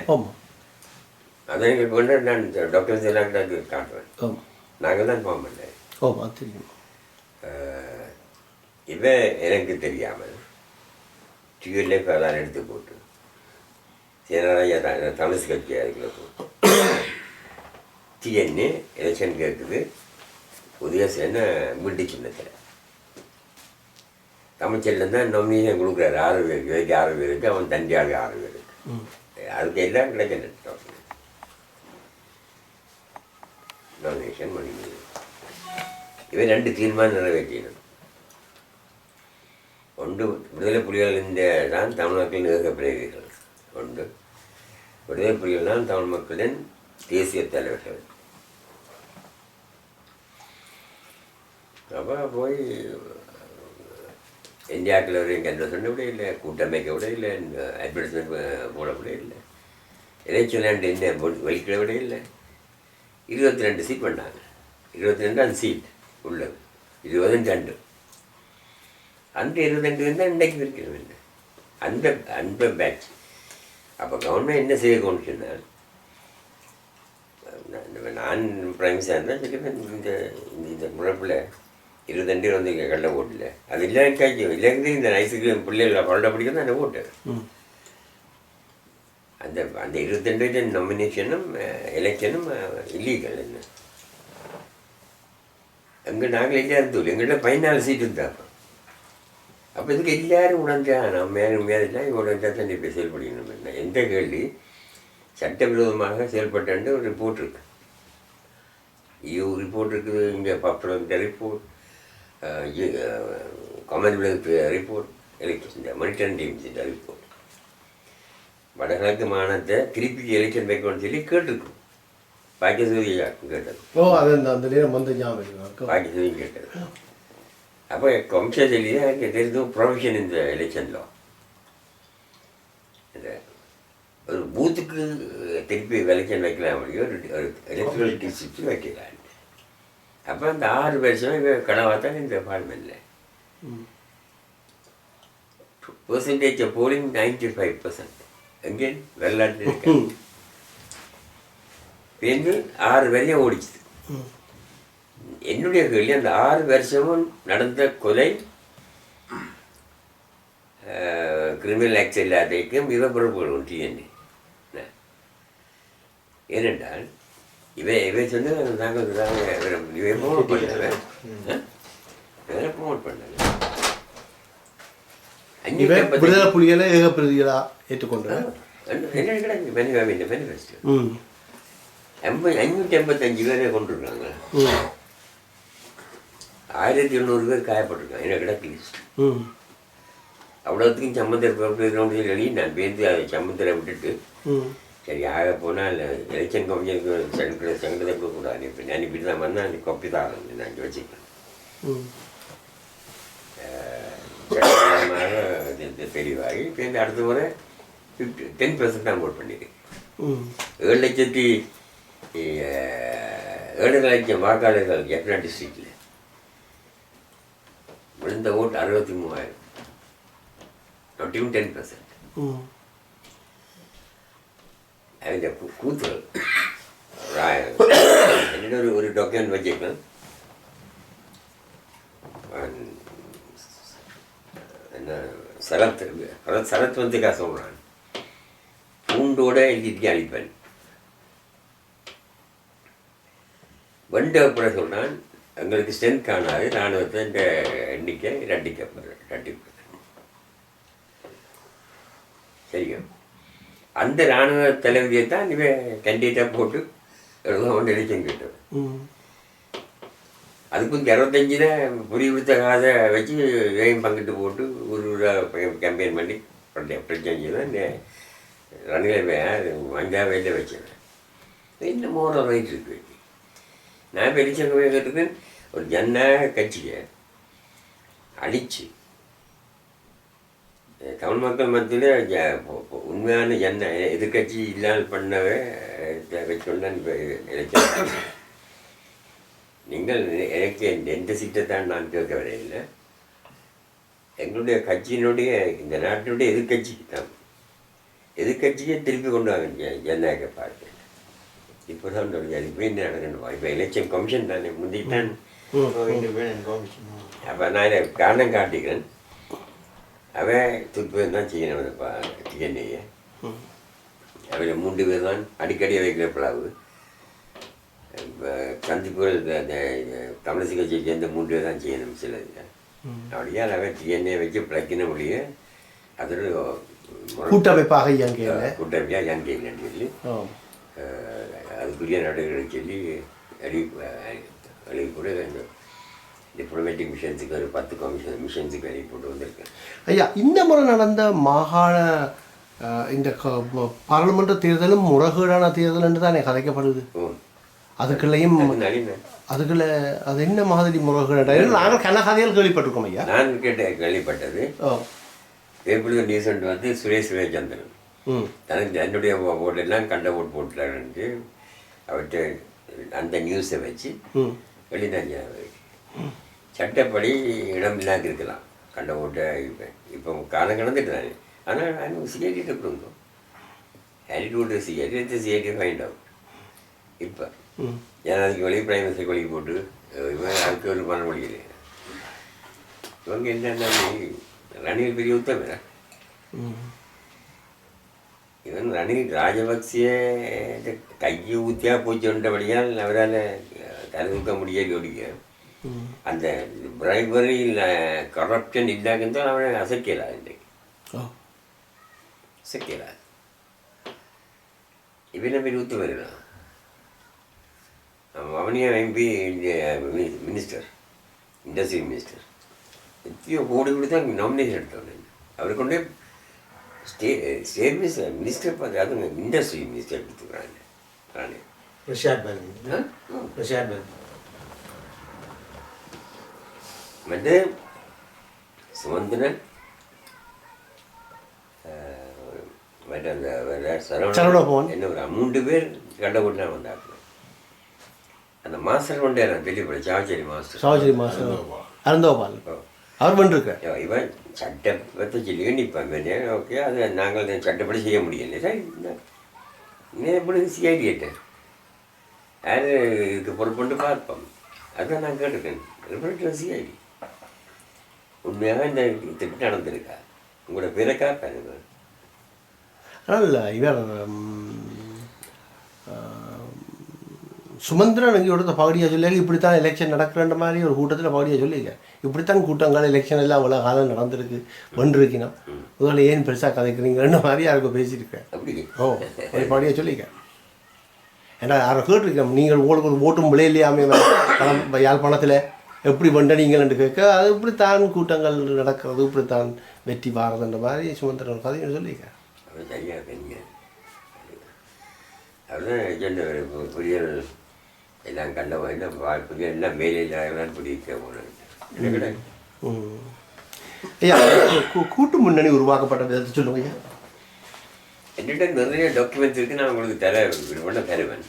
Speaker 2: அதை எங்களுக்கு கொண்டு நான் டாக்டர்ஸ் எல்லாம் காட்டுவேன். நாங்கள் தான் போக மாட்டேன்.
Speaker 1: தெரியும்.
Speaker 2: இவன் எனக்கு தெரியாமல் டிவியில் இப்போ அதான் எடுத்து போட்டு சேனராயா தமிழ் கட்சி அதுக்குள்ள போட்டு டிஎன்ஏ எலெக்ஷன் கேட்குது புதிய சேனை வீட்டு சின்னத்தில் தமிழ்ச்செல்லம் தான் நொமினேஷன் கொடுக்குறாரு 6 பேருக்கு இதுக்கு 6 பேருக்கு அவன் தண்டியாக 6 பேருக்கு அதுக்கு எல்லாம் கிடைக்கணும். நாமினேஷன் பண்ணினது. இவை 2 தீர்மானம் நிறைவேற்றினது. ஒன்று விடுதலை புலிகளின் தான் தமிழ் மக்களின் ஏக பிரதிகள். ஒன்று விடுதலை புலிகள் தான் தமிழ் மக்களின் தேசிய தலைவர்கள். அப்போ போய் இந்தியாவுக்குள்ள வரையும் கண்ட சொன்ன விட இல்லை, கூட்டமைக்க விட இல்லை, அட்வர்டைஸ்மெண்ட் போட விட இல்லை, எலெக்ஷன் இந்த வலிக்கிட விட இல்லை. 22 சீட் பண்ணாங்க. 22 சீட் உள்ளது, 22. அந்த 22 தான் இன்றைக்கு இருக்கிறது. அந்த அந்த பேட்ச். அப்போ கவர்மெண்ட் என்ன செய்யணும்னு சொன்னால், நான் பிரைம் மினிஸ்டர் இருந்தால் சொல்லுவேன், இந்த முழப்பில் 22 வந்து கள்ள ஓட்டில் அது இல்லைக்காச்சு இல்லைங்கிறது இந்த நைஸுக்கு பிள்ளைகள் பரட பிடிக்கும் தான் அந்த ஓட்டு. அந்த அந்த 22 நாமினேஷனும் எலெக்ஷனும் இல்லீகல். என்ன அங்கே நாங்கள் எல்லாரும் தூள் எங்கள்கிட்ட 14 சீட்டு இருந்தாப்போ. அப்போ இதுக்கு எல்லாரும் உணர்ந்தா நான் மேலாம் உணர்ந்தா தான் இப்போ செயல்படுத்தணும். என்ன எந்த கேள்வி சட்டவிரோதமாக செயல்பட்டு ஒரு ரிப்போர்ட் இருக்குது, EU ரிப்போர்ட் இருக்குது, இங்கே popular report, Commonwealth report, election monitoring teams report. வடகிழக்கு மாநிலத்தை திருப்பி எலெக்ஷன் வைக்கணும்னு சொல்லி கேட்டிருக்கோம். பாக்கியசூரியா கேட்டது.
Speaker 1: அந்த நேரம் வந்து ஞாபகம்
Speaker 2: பாக்கியசூரி கேட்டது. அப்போ கமிஷன் சொல்லி தான் எனக்கு தெரிஞ்ச ப்ரொவிஷன் இந்த எலெக்ஷன் லா, இந்த ஒரு பூத்துக்கு திருப்பி எலெக்ஷன் வைக்கலாம் அப்படியே ஒரு எலக்ட்ரல் டிஸ்ட்ரிக்ட் வைக்கலாம். அப்போ அந்த 6 வருஷம் இவ கனவாக தான் இந்த பார்லிமெண்ட்டில் பெர்சன்டேஜ் போலிங் 95%. எங்கே வெள்ளாட்டு இருக்கு. பேருந்து 6 வரையும் ஓடிச்சுது. என்னுடைய கேள்வி, அந்த 6 வருஷமும் நடந்த கொலை கிரிமினல் ஆக்ட் இல்லாதைக்கும் இவ பொறுப்புகளும் டிஎன்ஏ. ஏனென்றால் இவை சொன்ன நாங்கள் இவை ப்ரொமோட் பண்ணாங்க, வேற ப்ரொமோட் பண்ணாங்க.
Speaker 1: விடுதலை புலிகளை ஏக பிரதிகளா ஏற்றுக்கொண்டு
Speaker 2: என்ன கிடையாது மேனிஃபெஸ்டோ 585 பேரை கொண்டிருக்காங்க. 1800 பேர் காயப்பட்டிருக்காங்க. என்ன கிடக்கு லிஸ்ட். அவ்வளோத்துக்கும் சம்மந்தர் கிரவுண்ட் சொல்லி நான் பேருந்து அதை சம்மந்தரை விட்டுட்டு சரி ஆக போனால் எலெக்ஷன் கமிஷனுக்கு சங்கத்தை கொடுக்கக்கூடாது. இப்போ அனுப்பிட்டு தான் வந்தால் அந்த கொப்பி தான் நான் இங்கே வச்சுக்கிறேன். தெளிவாகி இப்போ இந்த அடுத்த முறை 10% தான் ஓட் பண்ணியிருக்கேன். 7,07,000 வாக்காளர்கள் எக்னா டிஸ்ட்ரிக்டில் விழுந்த ஓட்டு 63,000, நாட் ஈவன் 10%. அவங்க கூத்துகள் என்னோட ஒரு டாக்குமெண்ட் வச்சுருக்கேன். என்ன சரத் வந்து சொல்கிறான், பூண்டோட எழுதிட்டு அழிப்பேன். வண்டு அப்புறம் சொல்கிறான், எங்களுக்கு ஸ்ட்ரென்த் காணாது, இராணுவத்தை இந்த எண்ணிக்கை ரெட்டிக்கப்படுறேன். சரியா? அந்த இராணுவ தளபதியை தான் இவன் கேண்டிடேட்டாக போட்டு எழுத எலெக்ஷன் கேட்டவன். அதுக்கு 65 புரிய கொடுத்த காதை வச்சு வேகம் பங்கிட்டு போட்டு ஒரு கேம்பெயின் பண்ணி பிரச்சனை தான் இந்த ரன்னில் 5 வயலில் வச்சேன். இன்னும் ஒரு ரைட் இருக்கு. நான் இப்போ எலெக்ஷன் கேட்டுருக்கு, ஒரு ஜனநாயக கட்சியை அழிச்சு தமிழ் மக்கள் மத்தியில் உண்மையான எதிர்கட்சி இல்லாமல் பண்ணவே வச்சுக்கொண்டு இப்போ எலெக்ஷன். நீங்கள் எனக்கு எந்த சீட்டை தான் நான் கேட்க வரையில்லை. எங்களுடைய கட்சியினுடைய இந்த நாட்டினுடைய எதிர்கட்சி தான், எதிர்கட்சியை திருப்பி கொண்டு வாங்க ஜனநாயக பார்த்து. இப்போ தான் இப்போ என்ன நடக்கணும்? இப்போ எலெக்ஷன் கமிஷன் தானே முந்திட்டான். அப்போ நான் இதை காரணம் காட்டிக்கிறேன். அவன் துப்பு தான் செய்யணும் டிஎன்ஏ. அவன் 3 பேர் தான் அடிக்கடி வைக்கிற பிளாவு. சந்திப்புகள் தமிழிசை கட்சியை சேர்ந்த 3 பேர் தான் செய்யணும் சில இதில். அப்படியே அவன் டிஎன்ஏ வச்சு பிழைக்கணும் முடிய அதோட
Speaker 1: கூட்டமைப்பாக
Speaker 2: கூட்டமைப்பாக இயங்கைன்னு சொல்லி அதுக்குரிய நடவடிக்கை சொல்லி வெளியே கூட டிப்ளமேட்டிக் மிஷன்ஸுக்கு ஒரு 10 மிஷன்ஸுக்கு வெளியே போட்டு வந்திருக்கேன்.
Speaker 1: ஐயா, இந்த முறை நடந்த மாகாண இந்த பாராளுமன்ற தேர்தலும் முறைகேடான தேர்தல் என்று தானே கதைக்கப்படுது. அதுக்குள்ளேயும் அதுக்குள்ள அது என்ன மாதிரி முறைகேடு? நாங்கள் கன கதைகள் கேள்விப்பட்டிருக்கோம் ஐயா.
Speaker 2: நான் கேள்விப்பட்டது எப்படி ரீசெண்ட் வந்து சுரேஷ் விவேச்சந்திரன் தனக்கு என்னுடைய ஓட்டு எல்லாம் கண்ட ஓட்டு போட்டுட்டாருன்ட்டு அவர்கிட்ட அந்த நியூஸை வச்சு வெளிநாஞ்ச சட்டப்படி இடம் இல்லாத இருக்கலாம் கண்ட ஓட்டை. இப்போ காலம் கடந்துட்டு தானே. ஆனால் நான் சிஐடிட்டு இருந்தோம் ஆட்டிடியூட் சிஐடி ஃபைண்ட் அவுட். இப்போ ஏன்னா அதுக்கு வெளியே பிரைம் மினிஸ்டருக்கு வெளியே போட்டு இவன் அதுக்கு ஒரு பண்ண முடியல. இவங்க என்னென்ன ரணில் பெரிய உத்தம இவன் ரணில் ராஜபக்சிய கையை ஊற்றியாக போச்சுன்றபடியால் அவரால் தலை தூக்க முடியாது. ஒடிக்க அந்த பிரைபரி கரப்ஷன் இல்லாதான் அவனை அசைக்கலாது. இன்றைக்கு அசைக்கலாது. இவனை பெரிய உத்து வருகிறான். அவனியா எம்பி மினிஸ்டர், இண்டஸ்ட்ரி மினிஸ்டர், எத்தனையோ கோடி கூட தான் நாமினேஷன் எடுத்தவன். அவரை கொண்டே ஸ்டேட் மினிஸ்டர் பார்த்து அதுங்க இண்டஸ்ட்ரி மினிஸ்டர் எடுத்துக்கிறாங்க. ராணி மற்ற சுமந்திரன் மற்ற அந்த சரவணபவன் என்ன ஒரு 3 பேர் கண்ட கொண்டா வந்தாங்க. அந்த மாஸ்டர் கொண்டே நான் தெளிவுபட சாவச்சேரி மாஸ்டர்
Speaker 1: அருந்தோபால் அவர் பண்ணிருக்கார்.
Speaker 2: இவன் சட்டத்தை சொல்லி நிற்பான். ஓகே, அது நாங்கள் சட்டப்படி செய்ய முடியல. சார் இன்னும் எப்படி சிஐடி கேட்டேன் யார் இதுக்கு பொறுப்புண்டு பார்ப்போம். அதுதான் நான் கேட்டிருக்கேன். சிஐடி உண்மையாக இந்த திட்டம் நடந்திருக்கா உங்களோட பேரை காப்பாரு.
Speaker 1: ஆனால் இவர் சுமந்திரன் இங்கே கொடுத்த பகுதியாக சொல்லியாங்க இப்படித்தான் எலெக்ஷன் நடக்கிறன்ற மாதிரி ஒரு கூட்டத்தில் பகுதியாக சொல்லியிருக்க. இப்படித்தான் கூட்டங்கள் எலெக்ஷன் எல்லாம் அவ்வளோ காலம் நடந்திருக்கு வென்றிருக்கணும். முதல்ல ஏன் பெருசாக கதைக்கிறீங்கன்ற மாதிரி யாருக்கும் பேசியிருக்கேன். ஒரு பகுதியாக சொல்லியிருக்கேன். ஏன்னா யாரை கேட்டிருக்கேன் நீங்கள் உங்களுக்கு ஒரு ஓட்டும் விளையிலையாமே யாழ்ப்பாணத்தில் எப்படி வெண்டனீங்கள்னு கேட்க அது இப்படித்தான் கூட்டங்கள் நடக்கிறது, இப்படித்தான் வெற்றி பாரதுன்ற மாதிரி சுமந்திரன் கதையை சொல்லியிருக்கேன்.
Speaker 2: அதுதான் புரியல் எல்லாம் கண்ட புரியல் எல்லாம் வேலையில் புரிவிக்க போனேன்.
Speaker 1: ஐயா, கூட்டு முன்னணி உருவாக்கப்பட்ட விதத்தை சொல்லுங்க.
Speaker 2: என்கிட்ட நிறைய டாக்குமெண்ட்ஸ் இருக்குது. நான் உங்களுக்கு தருவேன்.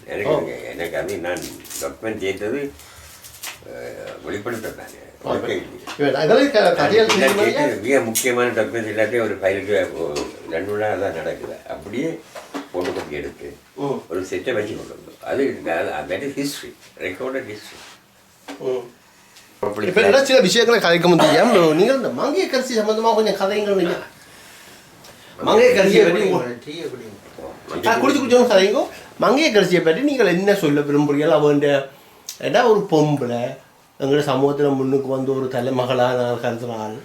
Speaker 2: எனக்கு அது நான் டாக்குமெண்ட் சேர்த்தது வெளிப்படுத்துறேன். மிக முக்கியமான டாக்குமெண்ட்ஸ் எல்லாத்தையும் ஒரு ஃபைலுக்கு 2 நாள் தான் நடக்குது. அப்படியே போட்டோ காப்பி எடுத்து ஒரு செட்டை வச்சு கொண்டு வந்தோம். அது ஹிஸ்ட்ரி, ரெக்கார்டட் ஹிஸ்ட்ரி.
Speaker 1: இப்போ சில விஷயங்களை கதைக்க முடியும். நீங்கள் இந்த மங்கைய கரிசி சம்பந்தமாக கொஞ்சம் கதைங்கள் இல்லை. மங்கைய கரிசியை பற்றி குடிச்சு கதைங்கோ. மங்கைய கரிசியை பற்றி நீங்கள் என்ன சொல்ல விரும்புகிறீர்கள்? அவன் ஏன்னா ஒரு பொம்பளை எங்களோட சமூகத்தில் முன்னுக்கு வந்து ஒரு தலைமகளாக நான் கருத்தினால்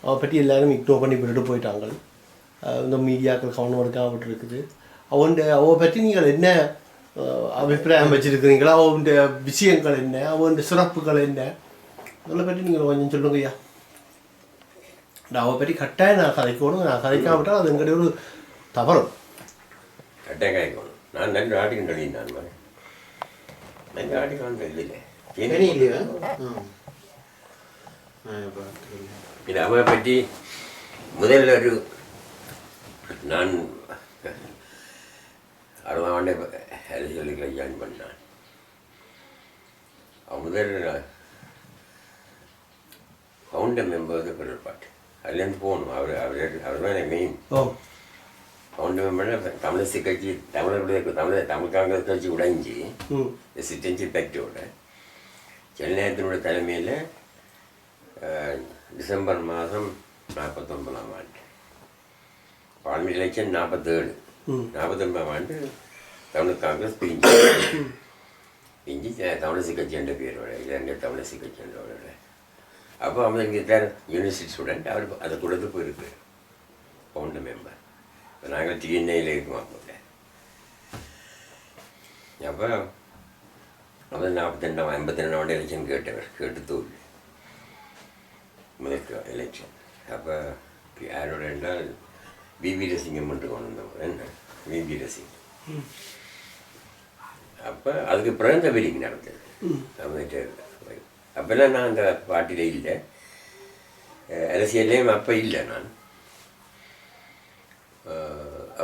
Speaker 1: அவள் பற்றி எல்லோரும் இக்னோர் பண்ணி விட்டுட்டு போயிட்டாங்க. இந்த மீடியாக்கள் கவனம் எடுக்காமட்டு இருக்குது. அவள் பற்றி நீங்கள் என்ன அபிப்பிராயம் வச்சுருக்கிறீங்களா? அவன் விஷயங்கள் என்ன, அவன் சிறப்புகள் என்ன, அதெல்லாம் பற்றி நீங்கள் கொஞ்சம் சொல்லுங்க ஐயா. அவள் பற்றி கட்டாயம் நான் கதைக்கணும். நான் கதைக்காமட்டால் அது எங்களுடைய ஒரு தவறும்.
Speaker 2: கட்டாயம் கதைக்கணும். நான் நல்ல ஆட்டிக்கிட்டு நான் நல்ல ஆட்டிக்கான இல்லை இது அவரை பற்றி முதல்ல ஒரு நான் 60ஆம் ஆண்டே அரசியலுக்கு ஜாயின் பண்ணான். முதல் ஃபவுண்டர் மெம்பர் பிறர் பாட்டு அதுலேருந்து போகணும். அவர் தான் எனக்கு மெயின் ஃபவுண்டர் மெம்பர்னா தமிழிசை கட்சி தமிழ் காங்கிரஸ் கட்சி உடைஞ்சி சிட்டஞ்சி பெக்டோட ஜனநாயகத்தினுடைய தலைமையில் டிசம்பர் மாதம் 49ஆம் ஆண்டு பார்லிமெண்ட் எலெக்ஷன் 47 ஆண்டு தமிழ் காங்கிரஸ் பிரிஞ்சு தமிழிசை கட்சி என்ற பேரோட இளைஞர் தமிழிசை கட்சி என்றோட. அப்போ அவங்க இங்கே தான் யூனிவர்சிட்டி ஸ்டூடெண்ட். அவர் அதை கொடுத்து போயிருக்கு ஃபவுண்டர் மெம்பர். இப்போ நாங்கள் டிஎன்ஏயில் இருக்கோம். அப்போ அப்போ முதல் 52 எலெக்ஷன் கேட்டு தோல்வி முதல் எலெக்ஷன். அப்போ யாரோட என்றால் பிபி ரசிங்கம் கொண்டு வந்தவர் என்ன பிபி ரசிங்கம். அப்போ அதுக்கு பிறந்த வெடிங் நடந்தது அமைச்சர். அப்போல்லாம் நான் அந்த பார்ட்டியில் இல்லை, அரசியல்லையும் அப்போ இல்லை. நான்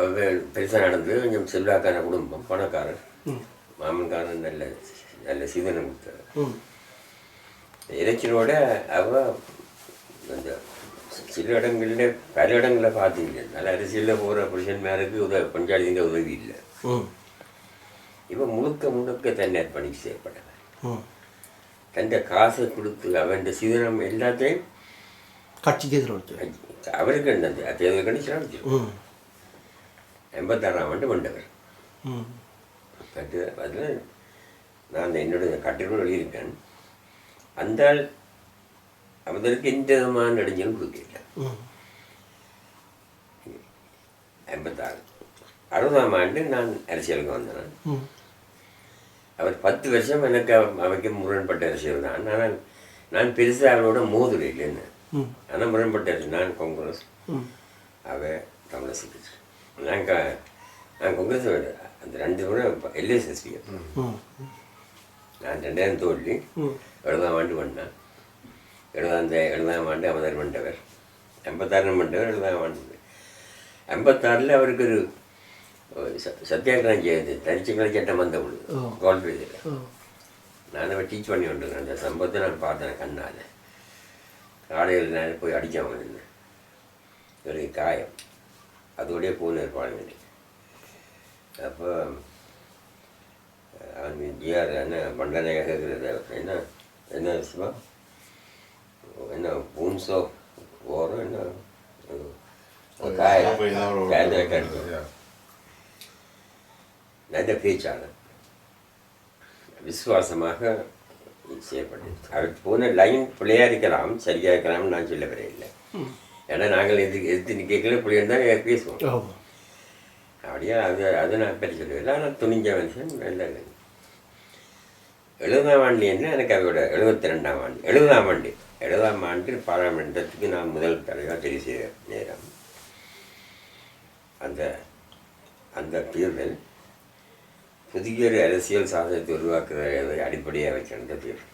Speaker 2: அவர் பெருசாக நடந்தது. கொஞ்சம் செல்வாக்கான குடும்பம், பணக்காரர், மாமன்காரன் நல்ல நல்ல சீதனம் கொடுத்தார். எலெக்ஷனோட அவள் அந்த சில இடங்களில் பல இடங்களில் பார்த்தீங்க நல்ல அரசியலில் போகிற புருஷன்மாருக்கு பஞ்சாயத்தின் உதவி இல்லை. இப்போ முழுக்க தன்னை அர்ப்பணிச்சு செய்யப்பட்டவர். தன் காசை கொடுத்து அவன் சீதனம் எல்லாத்தையும்
Speaker 1: கட்சிக்கு
Speaker 2: அவருக்கு அந்த தேர்தல் கணிச்சு 86ஆம் ஆண்டு வந்தவர். அதில் நான் என்னுடைய கட்டுரைகள் எழுதியிருக்கேன். அந்த அவருக்கு எந்த விதமான நடிஞ்சலும் கொடுக்கல. 86 60ஆம் ஆண்டு நான் அரசியலுக்கு வந்தேன். அவர் 10 வருஷம் எனக்கு அவைக்கு முரண்பட்ட அரசியல் தான். ஆனால் நான் பெருசாக அவரோட மோதுரை இல்லைன்னு. ஆனால் முரண்பட்ட நான் காங்கிரஸ், அவ தமிழரசு கட்சி. நான் காங்கிரஸ் அந்த 2 முறை எல்எஸ்எஸ்பி. நான் 2000 தோல்வி 70ஆம் ஆண்டு வந்தேன். 70ஆம் ஆண்டு அமதர் மண்டவர், 86 மண்டவர் 70ஆம் ஆண்டு. 86 அவருக்கு ஒரு சத்தியாகிரகம் செய்யுது, தரிச்சுக்களை சட்டம் வந்த பொழுது கோல்பேஜில் நான் அவன் டீச் பண்ணி கொண்டிருக்கேன். அந்த சம்பவத்தை நான் பார்த்தேன் கண்ணால். காலையில் நான் போய் அடித்தவன் ஒரு காயம் அதோடய போன இருப்பாங்க. அப்போ அவன் ஜிஆர் என்ன பண்டனையாக கேட்குறது என்ன என்ன விஷயமா என்ன பூன்ஸோ ஓரம் என்ன காயம் நல்ல பேச்சாளர், விசுவாசமாக செய்யப்பட்டது. அவர் போன லைன் பிள்ளையாக இருக்கலாம், சரியாக இருக்கலாம்னு நான் சொல்ல வரையில்லை. ஏன்னா நாங்கள் எதிர்த்து நிற்கல பிள்ளைன்னு தான் பேசுவோம். அப்படியே அதை நான் பற்றி சொல்லுவேன். ஆனால் துணிஞ்ச மனுஷன் நல்ல 70ஆம் ஆண்டு என்ன எனக்கு அவரோட 72ஆம் ஆண்டு 70ஆம் ஆண்டு பாராளுமன்றத்துக்கு நான் முதல் தலைவராக தெரிவு செய்ய நேரம். அந்த தீர்வில் புதிய ஒரு அரசியல் சாதனத்தை உருவாக்குறதை அடிப்படையாக வைக்கின்ற தீர்வு.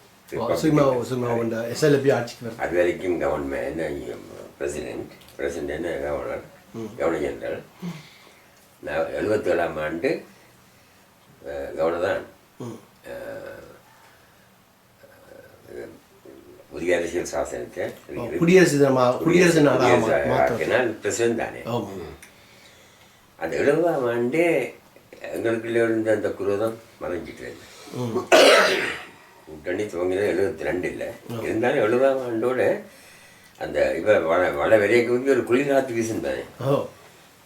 Speaker 2: அது வரைக்கும் கவர்மெண்ட் என்ன பிரசிடென்ட் என்ன கவர்னர் ஜெனரல். நான் 77ஆம் ஆண்டு கவர்னர் தான் புதிய அரசியல் சாசனத்தை பிரசிடென்ட் தானே. அந்த 70ஆம் ஆண்டு எங்களுக்குள்ளே இருந்த அந்த குரோதம் மறைஞ்சிட்டு கூட்டணி துவங்கினது 72 இல்லை. இருந்தாலும் 70ஆம் ஆண்டோட அந்த இப்போ வள வரைக்கும் ஒரு குளிர் காற்று வீசுந்தானே.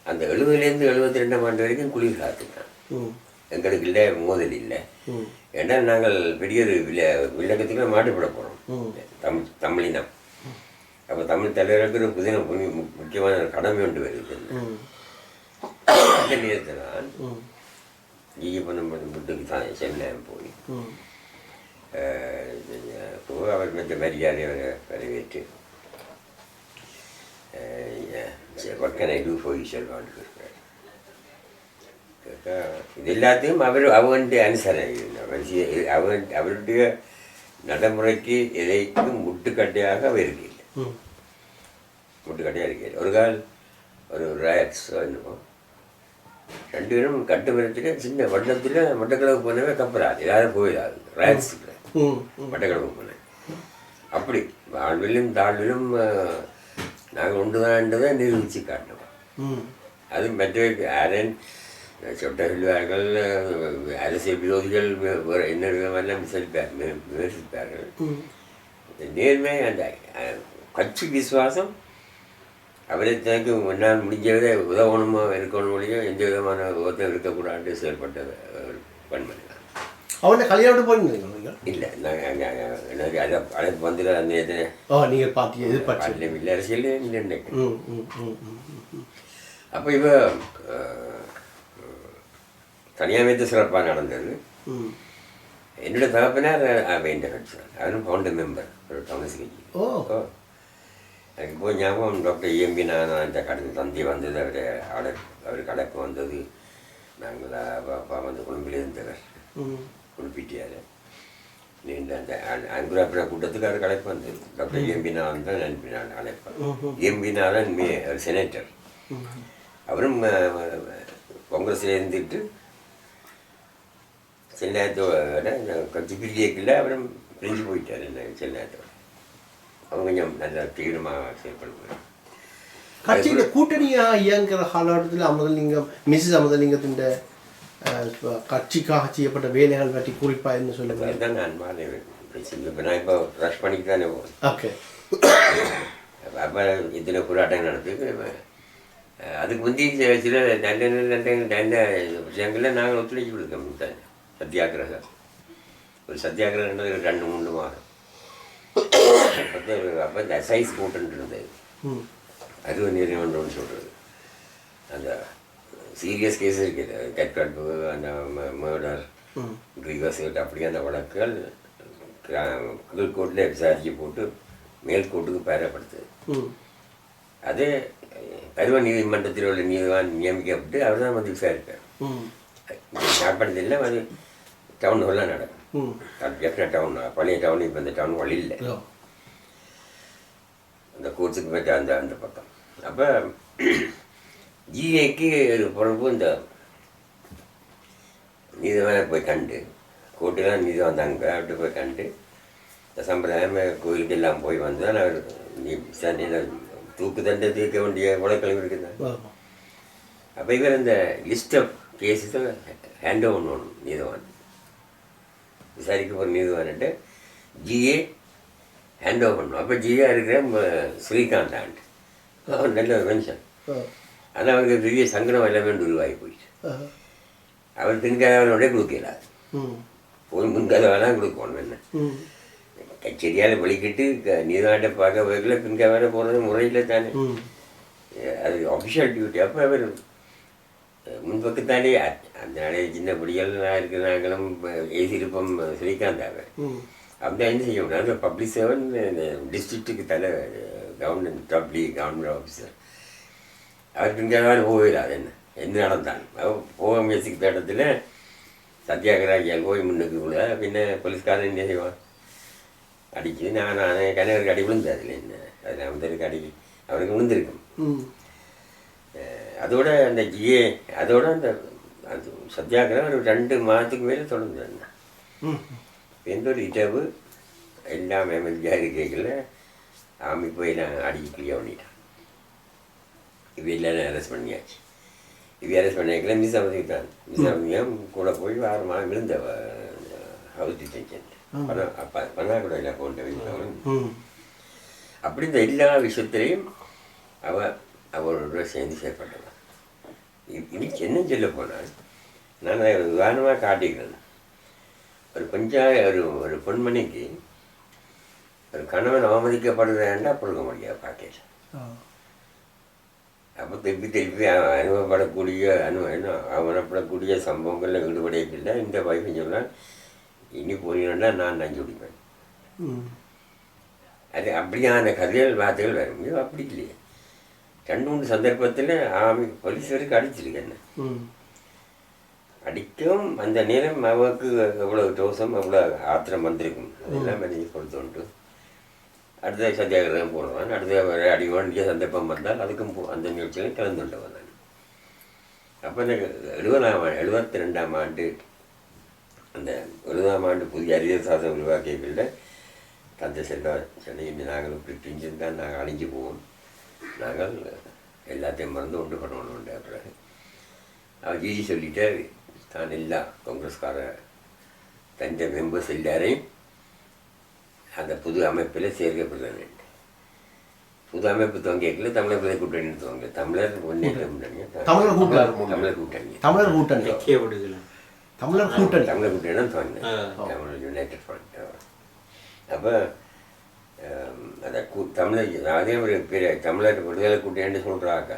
Speaker 2: அந்த 70லேருந்து 72ஆம் ஆண்டு வரைக்கும் குளிர் காற்று தான். எங்களுக்கு இல்லை மோதல் இல்லை. ஏன்னா நாங்கள் பெரிய ஒரு வில்லங்கத்துக்குள்ள மாட்டுப்பட போகிறோம் தமிழினம். அப்போ தமிழ் தலைவருக்கு ஒரு புதிய முக்கியமான கடமை ஒன்று வருது. அந்த நேரத்தில் தான் முட்டுக்கு தான் சென்னை போய் அவர் மற்ற மரியாதை அவரை வரவேற்று what can I do for you சொல்வான்னு கேட்குறாரு. கேட்டா இது எல்லாத்தையும் அவனுடைய அனுசரணை அவருடைய நடைமுறைக்கு எதைக்கும் முட்டுக்கட்டையாக அவர் இருக்கையில் முட்டுக்கட்டையாக இருக்கையில் ஒரு கால் ஒரு ராயட்ஸ் என்னமோ 2 பேரும் கட்டுமரத்தில் சின்ன வட்டத்தில் மட்டக்களவு போனவே கப்பராது எல்லாரும் போயிடாது ராயட்ஸுக்கு மட்டக்களவு போனேன். அப்படி வாழ்விலும் தாழ்விலும் நாங்கள் ஒன்றுதான் நிரூபித்து காட்டுவோம். அது மற்ற யாரன் சொட்ட சொல்வார்கள், அரசியல் விரோதிகள் என்ன விதமெல்லாம் விமர்சிப்பார்கள். நேர்மை அந்த கட்சி விசுவாசம் அவரை தனக்கு என்னால் முடிஞ்சதை உதவணுமோ இருக்கணும் ஒழியோ எந்த விதமான விபத்தும் இருக்கக்கூடாது செயல்பட்ட பண்பு தான்.
Speaker 1: அவனை கல்யாணம் போயிருந்தீங்க?
Speaker 2: இல்லை, நாங்கள் அதை அழைப்பு வந்துட அந்த
Speaker 1: நீங்கள் பார்த்து எதிர்பார்த்து
Speaker 2: இல்லை அரசியல் இல்லை. அப்போ இப்போ தனியாமைத்து சிறப்பாக நடந்தது. என்னோட தகப்பனார் வேண்ட கட்சி தான், அவரும் ஃபவுண்டர் மெம்பர் ஒரு கம்யூனிஸ்ட் கட்சி.
Speaker 1: ஓ
Speaker 2: எனக்கு போய் ஞாபகம் டாக்டர் EMB நாராயணன் கடைக்கு தந்தி வந்தது, அவருக்கு அழைப்பு வந்தது. நாங்கள் அப்பா வந்து குழும்பில் இருந்தவர் குறிப்பிட்டார். நீண்ட அந்த அங்குராப்பின கூட்டத்துக்கு அவருக்கு அழைப்பு வந்தது. டாக்டர் EMB நாராயணன் தான் அனுப்பினார் அழைப்பு. EMB நாராயணன் ஒரு செனட்டர், அவரும் காங்கிரஸில் இருந்துட்டு சில நேரத்தோட கட்சி பிரிக்கல அவரும் பிரிஞ்சு போயிட்டார். என்ன சில நேரத்தோட அவங்க கொஞ்சம் நல்லா தீவிரமாக செயல்படுவார்.
Speaker 1: கட்சியின் கூட்டணியாக இயங்குகிற காலகட்டத்தில் அமுதலிங்கம் மிஸ்ஸஸ் அமுதலிங்கத்தின் கட்சிக்காக செய்யப்பட்ட வேலைகள் பற்றி குறிப்பாக என்ன சொல்லுங்கள்?
Speaker 2: அதுதான் நான் மாலை இப்போ நான் இப்போ ரஷ் பண்ணிக்கு தானே போவேன்.
Speaker 1: ஓகே.
Speaker 2: அப்போ இத்தனை போராட்டம் நடத்துக்கு அதுக்கு முந்தி சில நல்ல நல்ல விஷயங்களில் நாங்கள் ஒத்துழைச்சி கொடுக்கோம். சத்தியாகிரகம் ஒரு சத்தியாகிரகன்றது 2-3 மாதம். அப்போ இந்த சைஸ் போட்டுன்னு இருந்தது. அது நீதிமன்றம்னு சொல்கிறது. அந்த சீரியஸ் கேஸ் இருக்குது, கட்கட்பு, அந்த மர்டர், கிரிவஸ், அப்படியே அந்த வழக்குகள் கீழ்கோட்டில் விசாரிச்சு போட்டு மேல்கோட்டுக்கு பேரப்படுத்துது. அது பருவ நீதிமன்றத்தில் உள்ள நீதிவான் நியமிக்கப்பட்டு அவர் தான் வந்து விசாரிப்பார். யாழ்ப்பாணத்தில் அது டவுன் ஹால்லாம் நடக்கும். டெஃபினட் டவுன், பழைய டவுன், இப்போ இந்த டவுன் வழி இல்லை, அந்த கோர்ட்ஸுக்கு போய்ட்டு அந்த பக்கம். அப்போ ஜிஏக்கு ஒரு பொறுப்பு இந்த நீதிவானை போய் கண்டு, கோர்ட்டுலாம் நீதிவான் தாங்க அப்படி போய் கண்டு இந்த சம்பிரதாயமாக கோயிலுக்கு எல்லாம் போய் வந்து தான் அவர் தூக்கு தண்டை தீர்க்க வேண்டிய வழக்கெல்லாம் இருக்குது. அப்போ இவர் இந்த லிஸ்ட் ஆஃப் கேஸஸை ஹேண்ட் ஓவர் பண்ணணும் நீதிவான், விசாரிக்க போகிற நீதிவான்ட்டு ஜிஏ ஹேண்ட் ஓவர் பண்ணணும். அப்போ ஜிஏ இருக்கிற ஸ்ரீகாந்த் ஆண்டு அவர் நல்ல மனுஷன். ஆனால் அவருக்கு பெரிய சங்கடம் எல்லாமே உருவாகி போயிடுச்சு. அவர் பின்காதவனோட கொடுக்கலாது, போய் முன்காதவெல்லாம் கொடுக்கணும். என்ன கச்சேரியால் வலிக்கிட்டு நீதிவான்கிட்ட பார்க்க போய்க்கல, பின்காதவன போகிறது முறையில் தானே, அது அஃபிஷியல் டியூட்டி. அப்போ அவர் முன்பக்கத்தாலே அந்த நாளே சின்ன பிடிகள்லாம் இருக்குது, நாங்களும் எழுதியிருப்போம் ஸ்ரீகாந்த். அவர் அப்படி என்ன செய்ய முடியாது, அந்த பப்ளிக் சேவன் டிஸ்ட்ரிக்ட்டுக்கு தலை கவர்மெண்ட் கவர்மெண்ட் ஆஃபீஸர். அவர் பின்காதவன் போயிடாது. என்ன நடந்தான் போக முயற்சிக்கிற இடத்துல சத்தியாகிரகியால் போய் முன்னுக்கு கூட பின்ன போலீஸ்காரன் என்ன செய்வான், அடிச்சு நான் கணவருக்கு அடி விழுந்தாதில்ல, என்ன அதில் அவருக்கு அடி அவருக்கு விழுந்திருக்கும். அதோட அந்த ஜிஏ அதோட அந்த அது சத்தியாகிரகம் ஒரு 2 மாதத்துக்கு மேலே தொடர்ந்து எந்த ஒரு இரவு எல்லாம் எம்எல்ஏ இருக்கைகளில் ஆமி போய் நான் அடிக்க கிளியாக பண்ணிட்டான். இவ எல்லாம் அரெஸ்ட் பண்ணியாச்சு. இவ அரெஸ்ட் பண்ணிக்கல மிஸ் அவதிக்கிட்டான். மிஸ் அவதியும் கூட போய் 6 மாதம் விழுந்த ஹவுஸ் டிடென்ஷன் பண்ணா கூட இல்லை போன்ற வீட்டில். அப்படி இந்த எல்லா விஷயத்திலையும் அவரோட சேர்ந்து செயல்பட்டவன். இன்னைக்கு என்ன சொல்ல போனால் நான் உதாரணமாக காட்டிக்கிறேன். ஒரு பெண்மணிக்கு ஒரு கணவன் அவமதிக்கப்படுறேன்னா பொறுக்க முடியாது பார்க்கல. அப்போ திருப்பி அவமனப்படக்கூடிய சம்பவங்களில் ஈடுபடையில இந்த வைஃபை சொன்னால் இனி போனீங்கன்னா நான் நஞ்சு குடிப்பேன். அது அப்படியான கதைகள் வார்த்தைகள் வரும். அப்படி இல்லையே, 2-3 சந்தர்ப்பத்தில் போலீஸ் வரைக்கும் அடிச்சிருக்கேன். அடிக்கும் அந்த நேரம் அவருக்கு எவ்வளோ தோஷம் எவ்வளோ ஆத்திரம் வந்திருக்கும், அதெல்லாம் மனைவி கொடுத்தோண்டு அடுத்த சத்தியாகிரகம் போடுவான். அடுத்த அடி வேண்டிய சந்தர்ப்பம் வந்தால் அதுக்கும் அந்த நிகழ்ச்சியிலும் கலந்துள்ளவன் நான். அப்போ எனக்கு 72ஆம் ஆண்டு அந்த 70ஆம் ஆண்டு புதிய அறிவியல் சாதனம் உருவாக்கியதில் தந்தை செல்வா சென்னை நாங்கள் இப்படி பிரிஞ்சிருந்தால் நாங்கள் அழிஞ்சு போவோம், நாங்கள் எல்லாத்தையும் மறந்து ஒன்று பண்ணணுன்ற பிறகு அவர் ஜிஜி சொல்லிட்டு தான் எல்லா காங்கிரஸ்கார தஞ்சை மெம்பர்ஸ் எல்லாரையும் அந்த புது அமைப்பில் சேர்க்கப்படுறேன். புது அமைப்பு துவங்கியக்கில் தமிழர் பிரதேச கூட்டணி துவங்க தமிழர் முன்னேற்ற முன்னணி தமிழர் கூட்டணி தான் துவங்கினேன், தமிழர் யுனைடெட் ஃப்ரண்ட். அப்போ அந்த தமிழர் அதே ஒரு பெரிய தமிழர் விடுதலை கூட்டணின்னு சொல்கிறாங்க.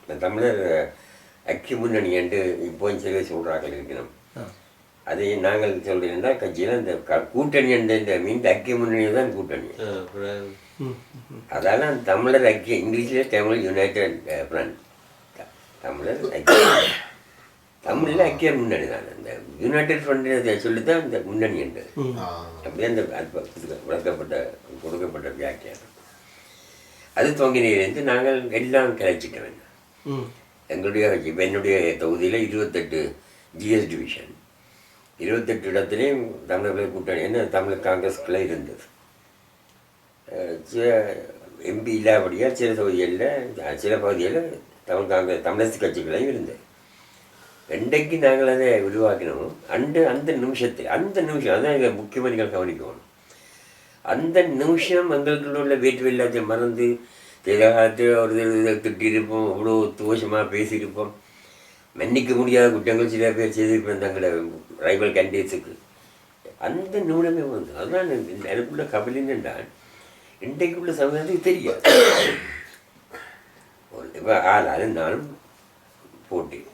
Speaker 2: இந்த தமிழர் ஐக்கிய முன்னணி என்று இப்போயும் சரி சொல்கிறார்கள் இருக்கணும். அதை நாங்கள் சொல்கிறேன்னா கட்சியில் இந்த கூட்டணி என்ற இந்த மீன் ஐக்கிய முன்னணி தான் கூட்டணி. அதால தமிழர் ஐக்கிய, இங்கிலீஷில் தமிழ் யுனைடெட் ஃப்ரண்ட், தமிழர் ஐக்கிய, தமிழில் ஐக்கிய முன்னணி தான். இந்த யுனைடெட் ஃப்ரண்ட் சொல்லித்தான் இந்த முன்னணி என்றது. அப்படியே அந்த கொடுக்கப்பட்ட வியாக்கியானம். அது தொங்கினிலேருந்து நாங்கள் எல்லாம் கிளச்சிட்டோம். எங்களுடைய என்னுடைய தொகுதியில் 28 ஜிஎஸ் டிவிஷன், 28 இடத்துலையும் தமிழர்கள் கூட்டணி, என்ன தமிழ் காங்கிரஸ்குள்ளே இருந்தது. எம்பி இல்லாதபடியாக சில தொகுதிகளில் சில பகுதிகளில் தமிழ் காங்கிரஸ் தமிழரசு கட்சிகளையும் இருந்தது. ரெண்டைக்கு நாங்கள் அதை உருவாக்கினோம். அந்த நிமிஷத்தில் அதான் இதை முக்கியமாக நீங்கள் கவனிக்கணும். அந்த நிமிஷம் எங்களுக்குள்ள உள்ள வேற்று எல்லாத்தையும் மறந்து காலத்தில் ஒரு திட்டிருப்போம், அவ்வளோ தோஷமாக பேசியிருப்போம், மன்னிக்க முடியாத குற்றங்கள் சில பேர் செய்திருப்போம் தங்களை ரைவல் கேண்டிடேட்ஸுக்கு. அந்த நிமிடமே வந்து அதுதான் எனக்குள்ள கவலைன்னு என்றால் இன்றைக்குள்ள சமுதாயத்துக்கு தெரியாது. இப்போ ஆளாலும் நானும் போட்டேன்.